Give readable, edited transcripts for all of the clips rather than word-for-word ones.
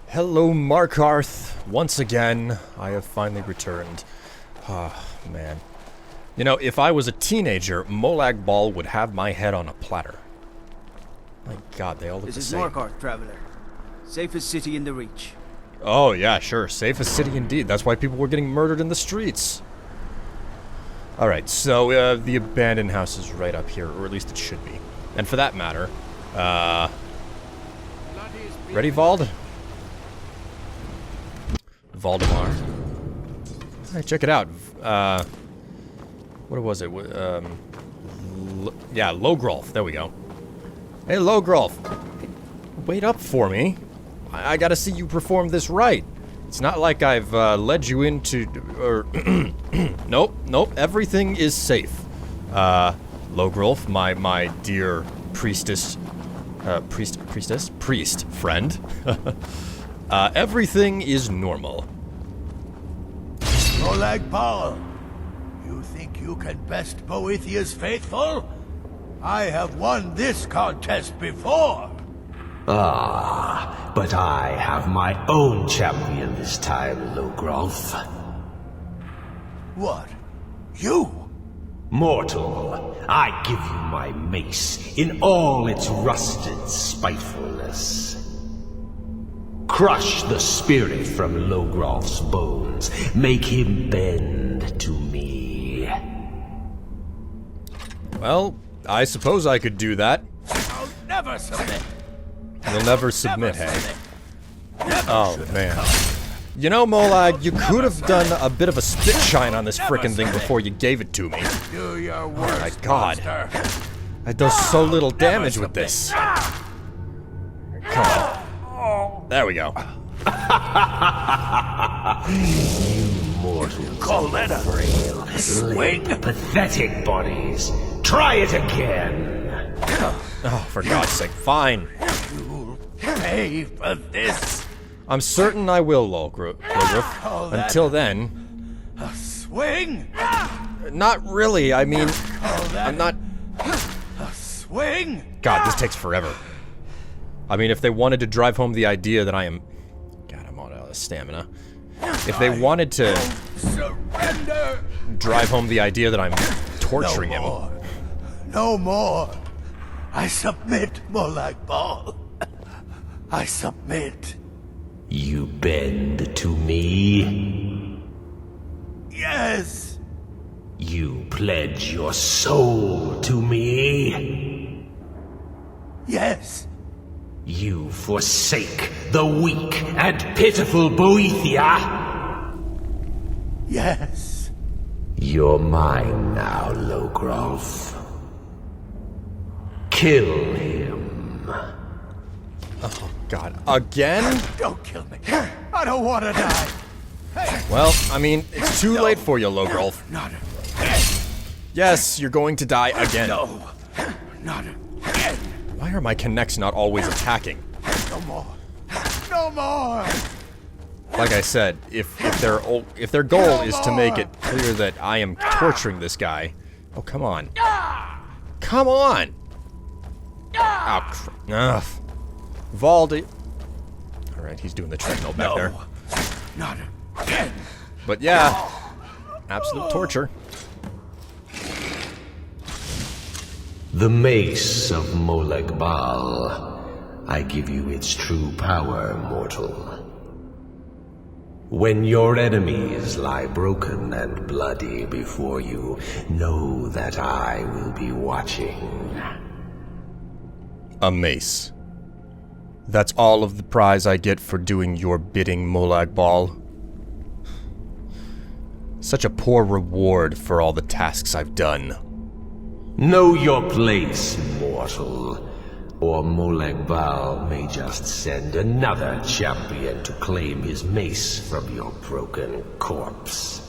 Hello, Markarth. Once again, I have finally returned. Ah, man. You know, if I was a teenager, Molag Bal would have my head on a platter. My god, they all look the same. This is Markarth, traveler. Safest city in the Reach. Oh, yeah, sure. Safest city indeed. That's why people were getting murdered in the streets. Alright, so, the abandoned house is right up here, or at least it should be. And for that matter, ready, Vald? Valdemar. Hey, check it out. What was it? Yeah, Logrolf. There we go. Hey, Logrolf. Wait up for me. I gotta see you perform this right. It's not like I've led you into... or... Nope. Everything is safe. Logrolf, my dear priestess... Priest friend. Everything is normal. Molag Bal, you think you can best Boethiah's faithful? I have won this contest before. Ah, but I have my own champion this time, Logrolf. What? You? Mortal, I give you my mace in all its rusted spitefulness. Crush the spirit from Logrolf's bones. Make him bend to me. Well, I suppose I could do that. I'll never submit. You'll never submit, hey? Oh, man. You know, Molag, you could have done a bit of a spit shine on this frickin' thing before you gave it to me. Do your worst, My god. monster. I do so little damage with this. Come on. There we go. You mortals Call that a frail, swing? pathetic bodies. Try it again. Oh, for God's sake. Fine. You'll pay for this. I'm certain I will, Logrolf. Call that Until then... a swing? Not really, I mean... Call that I'm not... a swing? God, this takes forever. I mean, if they wanted to drive home the idea that I am... God, I'm on stamina. If they wanted to Surrender. drive home the idea that I'm torturing him... No more. I submit, Molag Bal. I submit. You bend to me. Yes. You pledge your soul to me. Yes. You forsake the weak and pitiful Boethiah. Yes. You're mine now, Logrolf. Kill him. Oh, God. Again? Don't kill me. I don't want to die. Well, I mean, it's too late for you, Logrolf. Not again. Yes, you're going to die again. No. Not again. Why are my connects not always attacking? No more. No more. Like I said, if their goal is to make it clear that I am torturing this guy... Oh, come on. Come on! Oh, ugh. Valdi... Alright, he's doing the treadmill back there. Not again. But yeah, absolute torture. The mace of Molag Bal. I give you its true power, mortal. When your enemies lie broken and bloody before you, know that I will be watching. A mace. That's all of the prize I get for doing your bidding, Molag Bal. Such a poor reward for all the tasks I've done. Know your place, mortal. Or Molag Bal may just send another champion to claim his mace from your broken corpse.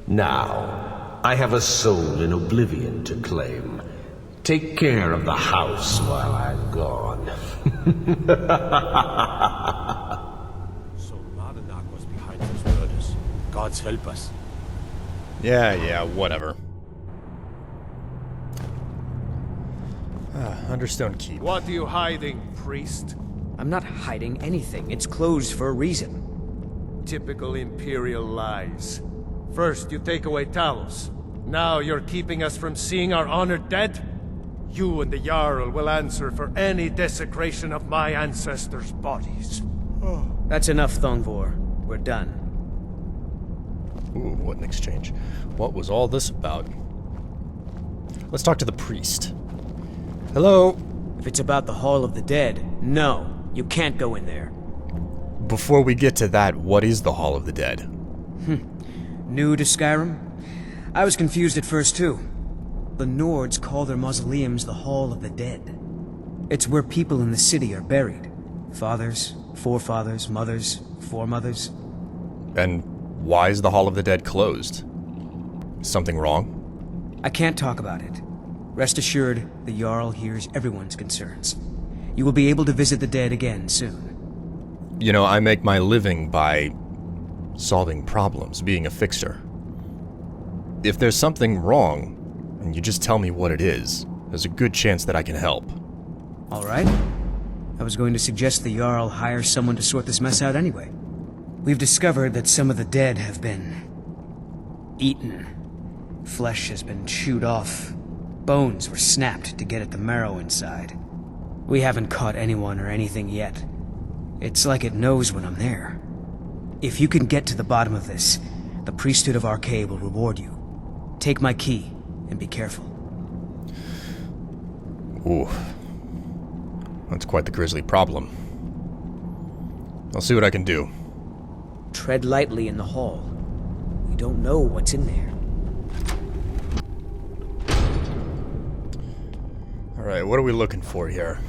Now, I have a soul in oblivion to claim. Take care of the house while I'm gone. So Madanak was behind those murders. Gods help us. Yeah, whatever. Understone Keep. What are you hiding, priest? I'm not hiding anything. It's closed for a reason. Typical Imperial lies. First, you take away Talos. Now you're keeping us from seeing our honored dead? You and the Jarl will answer for any desecration of my ancestors' bodies. That's enough, Thongvor. We're done. Ooh, what an exchange. What was all this about? Let's talk to the priest. Hello? If it's about the Hall of the Dead, no. You can't go in there. Before we get to that, what is the Hall of the Dead? New to Skyrim? I was confused at first, too. The Nords call their mausoleums the Hall of the Dead. It's where people in the city are buried. Fathers, forefathers, mothers, foremothers. And why is the Hall of the Dead closed? Something wrong? I can't talk about it. Rest assured, the Jarl hears everyone's concerns. You will be able to visit the dead again soon. You know, I make my living by solving problems, being a fixer. If there's something wrong, and you just tell me what it is, there's a good chance that I can help. All right. I was going to suggest the Jarl hire someone to sort this mess out anyway. We've discovered that some of the dead have been eaten. Flesh has been chewed off. Bones were snapped to get at the marrow inside. We haven't caught anyone or anything yet. It's like it knows when I'm there. If you can get to the bottom of this, the priesthood of Arcade will reward you. Take my key, and be careful. Ooh. That's quite the grisly problem. I'll see what I can do. Tread lightly in the hall. We don't know what's in there. Alright, what are we looking for here?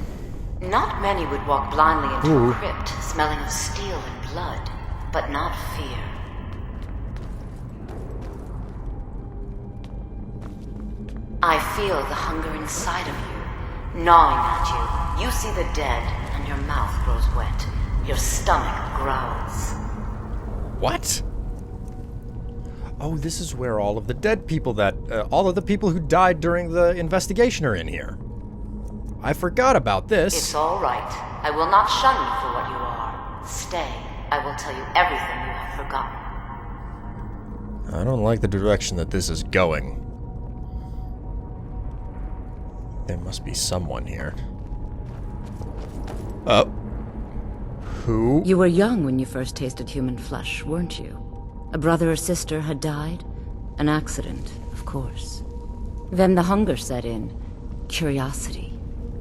Not many would walk blindly into Ooh. a crypt, smelling of steel and blood, but not fear. I feel the hunger inside of you, gnawing at you. You see the dead, and your mouth grows wet. Your stomach growls. What? Oh, this is where all of the dead people all of the people who died during the investigation are in here. I forgot about this. It's all right. I will not shun you for what you are. Stay. I will tell you everything you have forgotten. I don't like the direction that this is going. There must be someone here. Who? You were young when you first tasted human flesh, weren't you? A brother or sister had died? An accident, of course. Then the hunger set in. Curiosity.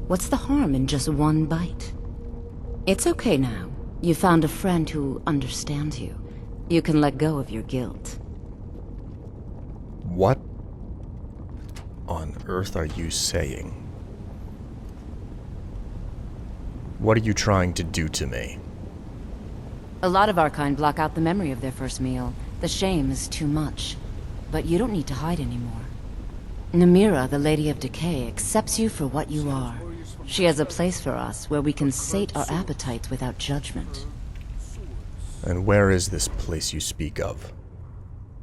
What's the harm in just one bite? It's okay now. You found a friend who understands you. You can let go of your guilt. What on earth are you saying? What are you trying to do to me? A lot of our kind block out the memory of their first meal. The shame is too much. But you don't need to hide anymore. Namira, the Lady of Decay, accepts you for what you are. She has a place for us where we can sate our appetites without judgment. And where is this place you speak of?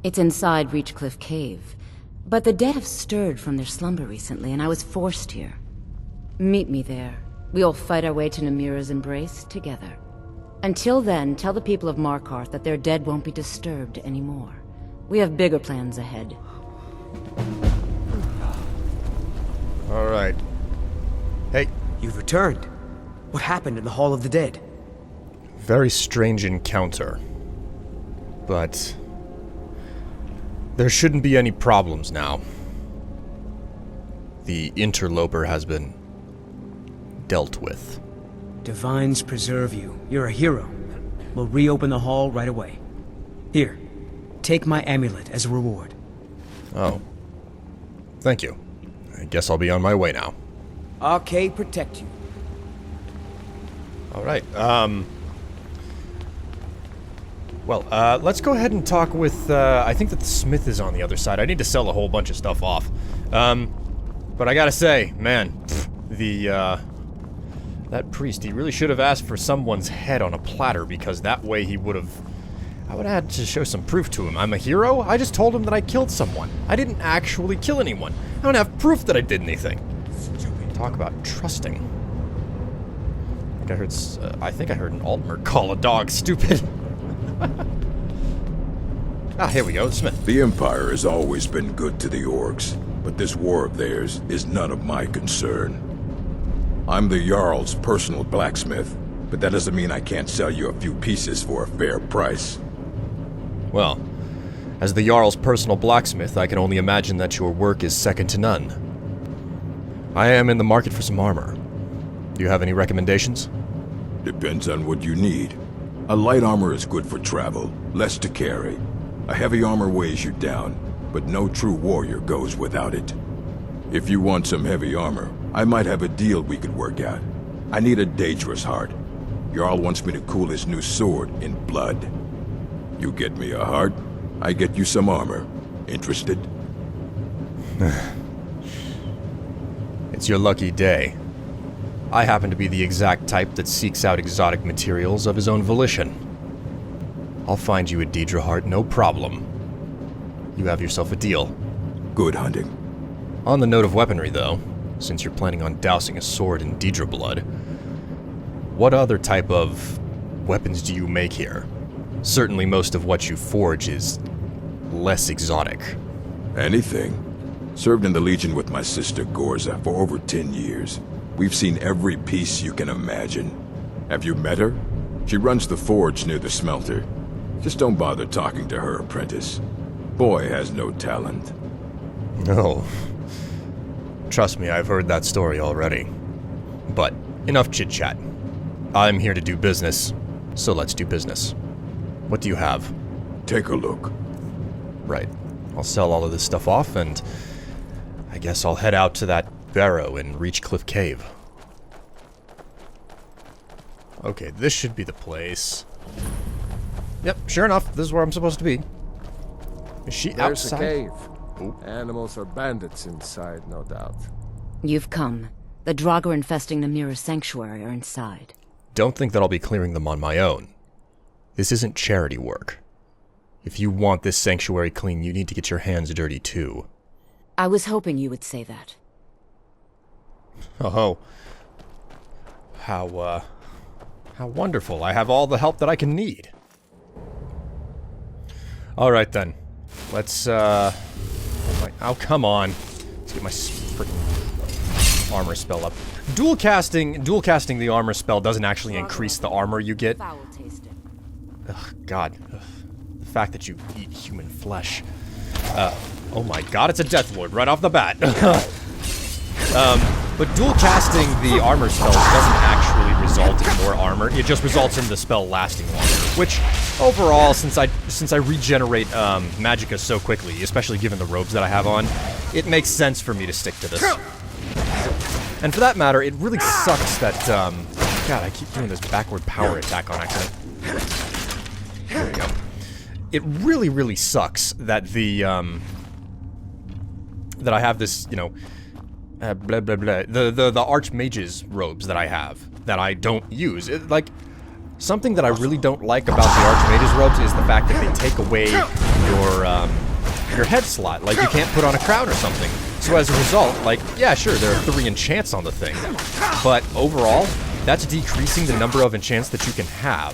It's inside Reachcliff Cave. But the dead have stirred from their slumber recently, and I was forced here. Meet me there. We'll fight our way to Namira's embrace together. Until then, tell the people of Markarth that their dead won't be disturbed anymore. We have bigger plans ahead. Alright. Hey. You've returned. What happened in the Hall of the Dead? Very strange encounter. But there shouldn't be any problems now. The interloper has been dealt with. Divines preserve you. You're a hero. We'll reopen the hall right away. Here, take my amulet as a reward. Oh. Thank you. I guess I'll be on my way now. Arcade protect you. Alright, well, let's go ahead and talk with, I think that the smith is on the other side. I need to sell a whole bunch of stuff off. But I gotta say, man, that priest, he really should have asked for someone's head on a platter, because that way I would have had to show some proof to him. I'm a hero? I just told him that I killed someone. I didn't actually kill anyone. I don't have proof that I did anything. Talk about trusting. I think I heard an Altmer call a dog stupid. Ah, here we go, Smith. The Empire has always been good to the orcs, but this war of theirs is none of my concern. I'm the Jarl's personal blacksmith, but that doesn't mean I can't sell you a few pieces for a fair price. Well, as the Jarl's personal blacksmith, I can only imagine that your work is second to none. I am in the market for some armor. Do you have any recommendations? Depends on what you need. A light armor is good for travel, less to carry. A heavy armor weighs you down, but no true warrior goes without it. If you want some heavy armor, I might have a deal we could work out. I need a Daedric's heart. Jarl wants me to cool his new sword in blood. You get me a heart, I get you some armor. Interested? It's your lucky day. I happen to be the exact type that seeks out exotic materials of his own volition. I'll find you a Daedra heart, no problem. You have yourself a deal. Good hunting. On the note of weaponry, though, since you're planning on dousing a sword in Daedra blood, what other type of weapons do you make here? Certainly most of what you forge is less exotic. Anything. Served in the Legion with my sister Gorza for over 10 years. We've seen every piece you can imagine. Have you met her? She runs the forge near the smelter. Just don't bother talking to her apprentice. Boy has no talent. No. Trust me, I've heard that story already. But enough chit-chat. I'm here to do business, so let's do business. What do you have? Take a look. Right. I'll sell all of this stuff off, and I guess I'll head out to that barrow in Reachcliff Cave. Okay, this should be the place. Yep, sure enough, this is where I'm supposed to be. Is she There's outside? a cave. Ooh. Animals or bandits inside, no doubt. You've come. The Draugr infesting Namira's sanctuary are inside. Don't think that I'll be clearing them on my own. This isn't charity work. If you want this sanctuary clean, you need to get your hands dirty too. I was hoping you would say that. Oh. How wonderful. I have all the help that I can need. Alright then. Let's, oh, come on. Let's get my freaking armor spell up. Dual casting the armor spell doesn't actually increase the armor you get. Foul tasting. Ugh, God. Ugh. The fact that you eat human flesh. Oh my god, it's a Death Lord right off the bat. But dual casting the armor spells doesn't actually result in more armor. It just results in the spell lasting longer. Which, overall, since I regenerate magicka so quickly, especially given the robes that I have on, it makes sense for me to stick to this. And for that matter, it really sucks that, God, I keep doing this backward power attack on accident. There we go. It really, really sucks that the, that I have this, you know, blah, blah, blah. The Archmage's robes that I have, that I don't use. Like, something that I really don't like about the Archmage's robes is the fact that they take away your head slot. Like, you can't put on a crown or something. So as a result, like, yeah, sure, there are 3 enchants on the thing. But overall, that's decreasing the number of enchants that you can have.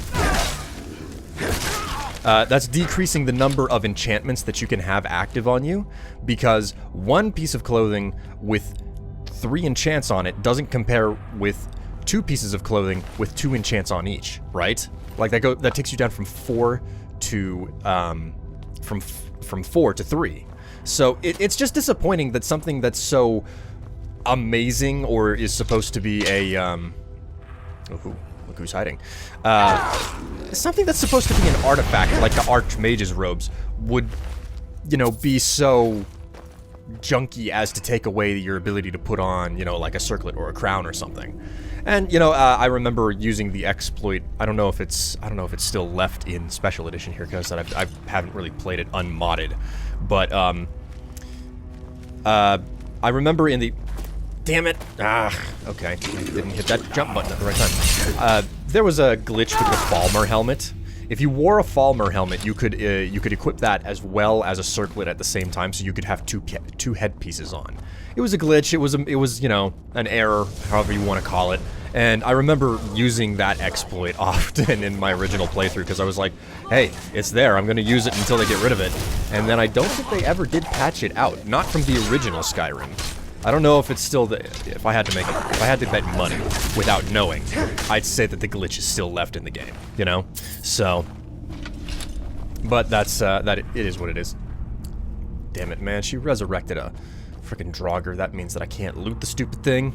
That's decreasing the number of enchantments that you can have active on you, because one piece of clothing with 3 enchants on it doesn't compare with 2 pieces of clothing with 2 enchants on each, right? Like that takes you down from 4 to from 4 to 3. So it's just disappointing that something that's so amazing or is supposed to be a look who's hiding. Something that's supposed to be an artifact, like the Archmage's robes, would, you know, be so junky as to take away your ability to put on, you know, like a circlet or a crown or something. And, you know, I remember using the exploit. I don't know if it's still left in Special Edition here, because I haven't really played it unmodded. But, I remember in the... Damn it! Okay. I didn't hit that jump button at the right time. There was a glitch with the Falmer helmet. If you wore a Falmer helmet, you could equip that as well as a circlet at the same time, so you could have two headpieces on. It was a glitch. It was you know, an error, however you want to call it. And I remember using that exploit often in my original playthrough because I was like, hey, it's there, I'm gonna use it until they get rid of it. And then I don't think they ever did patch it out, not from the original Skyrim. I don't know if it's still the, if I had to bet money without knowing, I'd say that the glitch is still left in the game, you know? So, but that's, it is what it is. Damn it, man, she resurrected a freaking Draugr. That means that I can't loot the stupid thing.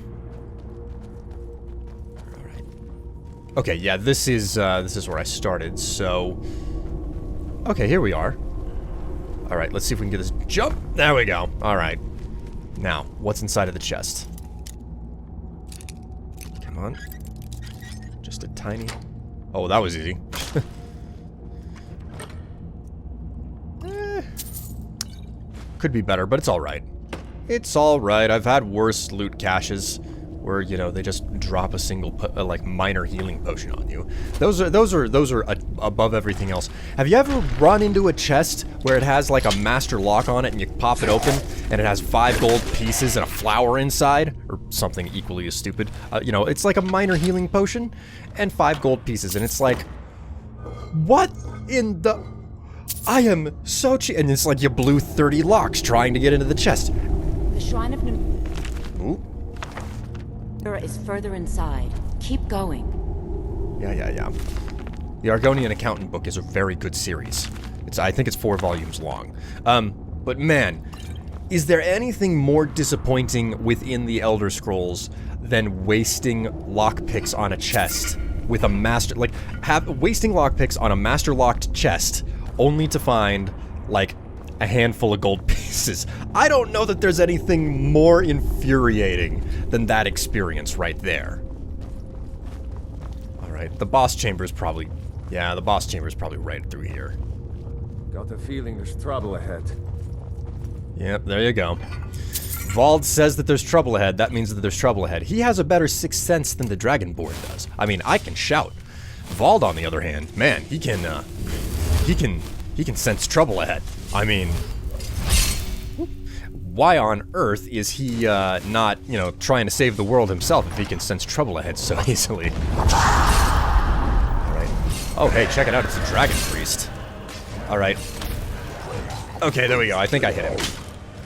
Alright. Okay, yeah, this is where I started, so... Okay, here we are. Alright, let's see if we can get this jump. There we go. Alright. Now, what's inside of the chest? Come on. Just a tiny... Oh, that was easy. Could be better, but it's alright. It's alright. I've had worse loot caches where, you know, they just drop a single, like, minor healing potion on you. Those are above everything else. Have you ever run into a chest where it has, like, a master lock on it and you pop it open and it has 5 gold pieces and a flower inside? Or something equally as stupid. You know, it's like a minor healing potion and 5 gold pieces, and it's like, what in the... I am so cheap. And it's like you blew 30 locks trying to get into the chest. The Shrine of Ooh. Namira is further inside. Keep going. Yeah. The Argonian Accountant book is a very good series. I think it's 4 volumes long. But man, is there anything more disappointing within the Elder Scrolls than wasting lockpicks on a chest with a master... Like, wasting lockpicks on a master-locked chest only to find, like, a handful of gold pieces. I don't know that there's anything more infuriating than that experience right there. Alright, the boss chamber is probably... Yeah, the boss chamber is probably right through here. Got the feeling there's trouble ahead. Yep, there you go. Vald says that there's trouble ahead. That means that there's trouble ahead. He has a better sixth sense than the Dragonborn does. I mean, I can shout. Vald, on the other hand, man, he can sense trouble ahead. I mean, why on earth is he not, you know, trying to save the world himself if he can sense trouble ahead so easily? Alright. Oh, hey, check it out, it's a dragon priest. Alright. Okay, there we go, I think I hit him.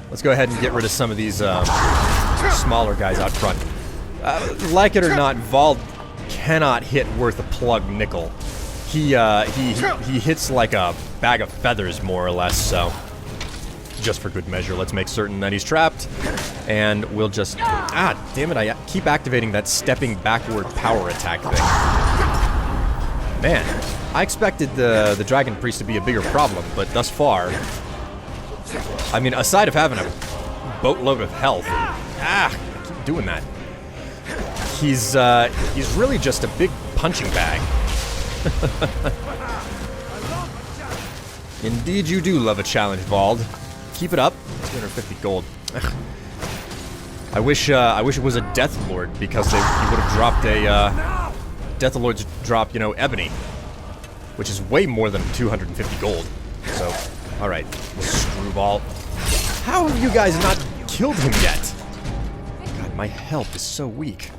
Let's go ahead and get rid of some of these smaller guys out front. Like it or not, Vald cannot hit worth a plug nickel. He hits like a bag of feathers, more or less, so... Just for good measure, let's make certain that he's trapped. And we'll just... Ah, damn it, I keep activating that stepping backward power attack thing. Man, I expected the Dragon Priest to be a bigger problem, but thus far... I mean, aside of having a boatload of health... Ah, I keep doing that. He's really just a big punching bag. Indeed you do love a challenge, Vald. Keep it up. 250 gold. Ugh. I wish it was a Death Lord, because he would have dropped a, Death Lords drop, you know, Ebony. Which is way more than 250 gold. So, alright. Screwball. How have you guys not killed him yet? God, my health is so weak.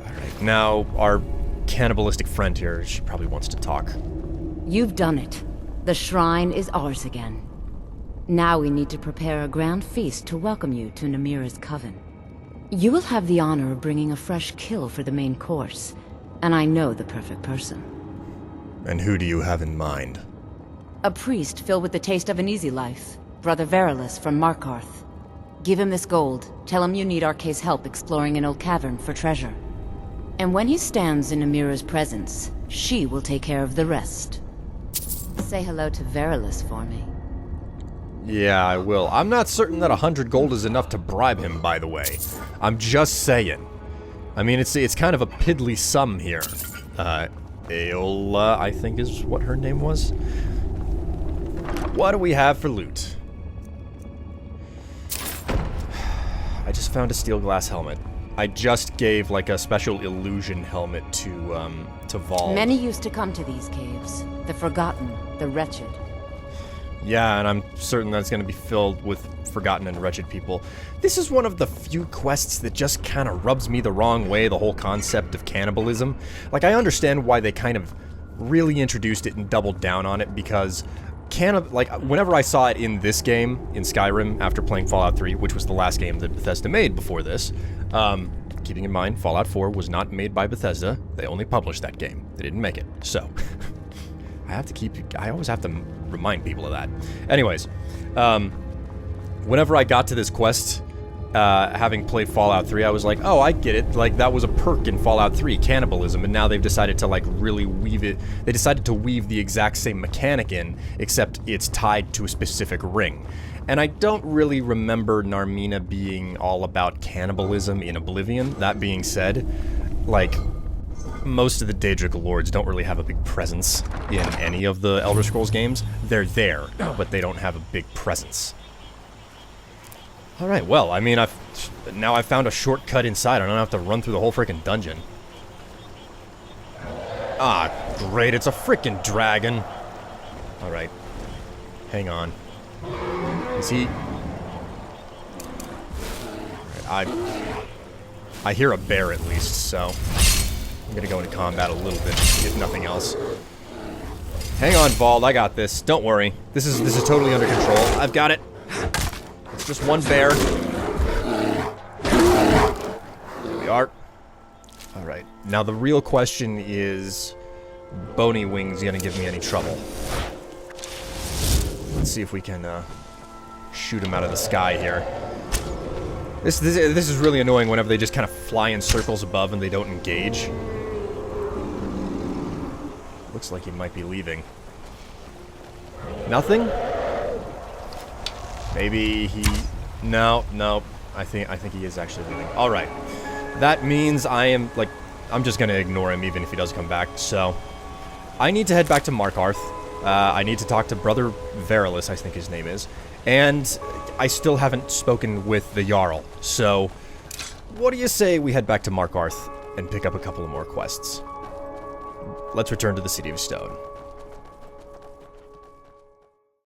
Alright, now our cannibalistic friend here, she probably wants to talk. You've done it. The shrine is ours again. Now we need to prepare a grand feast to welcome you to Namira's coven. You will have the honor of bringing a fresh kill for the main course, and I know the perfect person. And who do you have in mind? A priest filled with the taste of an easy life, Brother Verilus from Markarth. Give him this gold, tell him you need Arkay's help exploring an old cavern for treasure. And when he stands in Namira's presence, she will take care of the rest. Say hello to Verilus for me. Yeah, I will. I'm not certain that 100 gold is enough to bribe him, by the way. I'm just saying. I mean, it's kind of a piddly sum here. Aola, I think is what her name was. What do we have for loot? I just found a steel glass helmet. I just gave, like, a special illusion helmet to Vald. Many used to come to these caves. The forgotten, the wretched. Yeah, and I'm certain that it's going to be filled with forgotten and wretched people. This is one of the few quests that just kind of rubs me the wrong way, the whole concept of cannibalism. Like, I understand why they kind of really introduced it and doubled down on it, because whenever I saw it in this game, in Skyrim, after playing Fallout 3, which was the last game that Bethesda made before this, keeping in mind, Fallout 4 was not made by Bethesda. They only published that game. They didn't make it. So, I always have to remind people of that. Anyways, whenever I got to this quest, having played Fallout 3, I was like, oh, I get it. Like, that was a perk in Fallout 3, cannibalism, and now they've decided to, like, really weave it. They decided to weave the exact same mechanic in, except it's tied to a specific ring. And I don't really remember Narmina being all about cannibalism in Oblivion. That being said, like, most of the Daedric lords don't really have a big presence in any of the Elder Scrolls games. They're there, but they don't have a big presence. Alright, well, I mean, now I've found a shortcut inside. I don't have to run through the whole freaking dungeon. Ah, great, it's a freaking dragon. Alright. Hang on. Is he... Right, I hear a bear at least, so... I'm gonna go into combat a little bit, if nothing else. Hang on, Vald, I got this. Don't worry. This is totally under control. I've got it. It's just one bear. There we are. Alright. Now the real question is... Bony Wings gonna give me any trouble? Let's see if we can, shoot him out of the sky here. This is really annoying whenever they just kind of fly in circles above and they don't engage. Looks like he might be leaving. Nothing? Maybe he... No. I think he is actually leaving. Alright. That means I'm just gonna ignore him even if he does come back, so... I need to head back to Markarth. I need to talk to Brother Verilis, I think his name is. And I still haven't spoken with the Jarl, so... What do you say we head back to Markarth and pick up a couple of more quests? Let's return to the City of Stone.